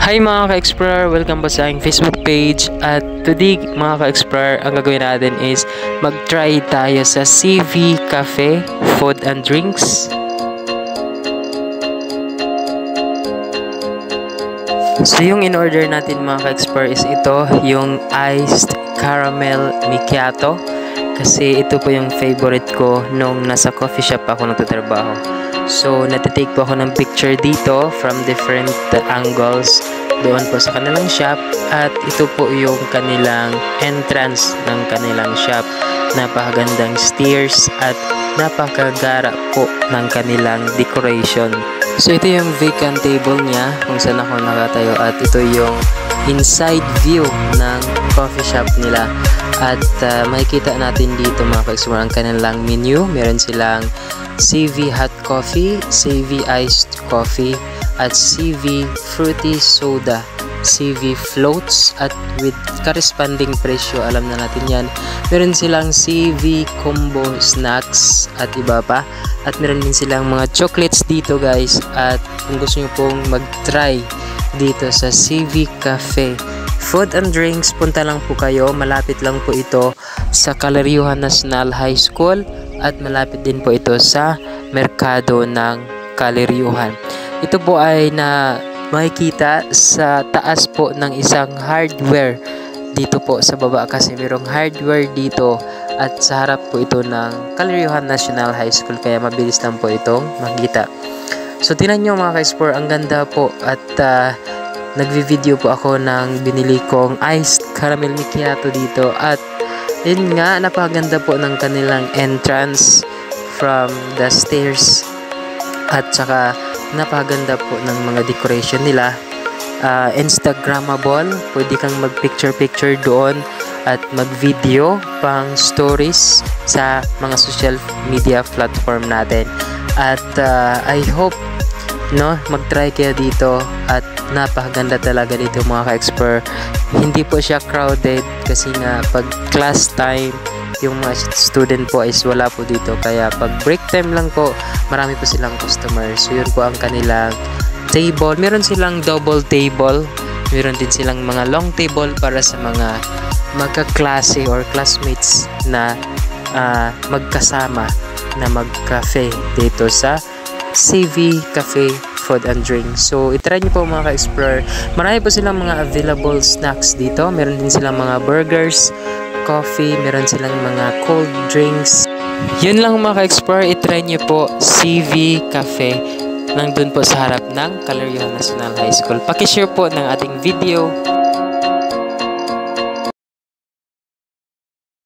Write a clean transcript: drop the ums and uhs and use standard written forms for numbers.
Hi mga ka-explorer! Welcome po sa aking Facebook page. At today mga ka-explorer, ang gagawin natin is mag-try tayo sa CV Cafe Food and Drinks. So yung in-order natin mga ka-explorer is ito, yung iced caramel macchiato. Kasi ito po yung favorite ko nung nasa coffee shop ako nagtatrabaho. So, natitake po ako ng picture dito from different angles doon po sa kanilang shop. At ito po yung kanilang entrance ng kanilang shop. Napakagandang stairs at napakagara po ng kanilang decoration. So, ito yung vacant table niya kung saan ako nakatayo. At ito yung inside view ng coffee shop nila. At makikita natin dito mga ka-explorer ang kanilang menu. Meron silang CV hot coffee, CV iced coffee, at CV fruity soda, CV floats, at with corresponding presyo, alam na natin yan. Meron silang CV combo snacks at iba pa. At meron din silang mga chocolates dito guys. At kung gusto nyo pong mag-try dito sa CV Cafe Food and Drinks, punta lang po kayo. Malapit lang po ito sa Caliriuhan National High School. At malapit din po ito sa merkado ng Caliriuhan. Ito po ay na makikita sa taas po ng isang hardware dito po sa baba, kasi mayroong hardware dito at sa harap po ito ng Caliriuhan National High School, kaya mabilis lang po itong makita. So tingnan nyo mga ka-explore, ang ganda po. At nagvi-video po ako ng binili kong iced caramel macchiato dito. At yun nga, napakaganda po ng kanilang entrance from the stairs. At saka napakaganda po ng mga decoration nila. Instagrammable, pwede kang mag-picture doon at mag-video pang stories sa mga social media platform natin. At I hope mag-try kayo dito. At napakaganda talaga dito mga ka-explorer. Hindi po siya crowded kasi nga pag class time yung mga student po is wala po dito, kaya pag break time lang po marami po silang customers. So yun po ang kanilang table. Meron silang double table, meron din silang mga long table para sa mga magkaklase or classmates na magkasama na mag-cafe dito sa CV Cafe Food and Drinks. So, itry nyo po mga ka-explorer. Marami po silang mga available snacks dito. Meron din silang mga burgers, coffee, meron silang mga cold drinks. Yun lang mga ka-explorer. Itry nyo po CV Cafe. Nandun po sa harap ng Caliriuhan National High School. Pakishare po ng ating video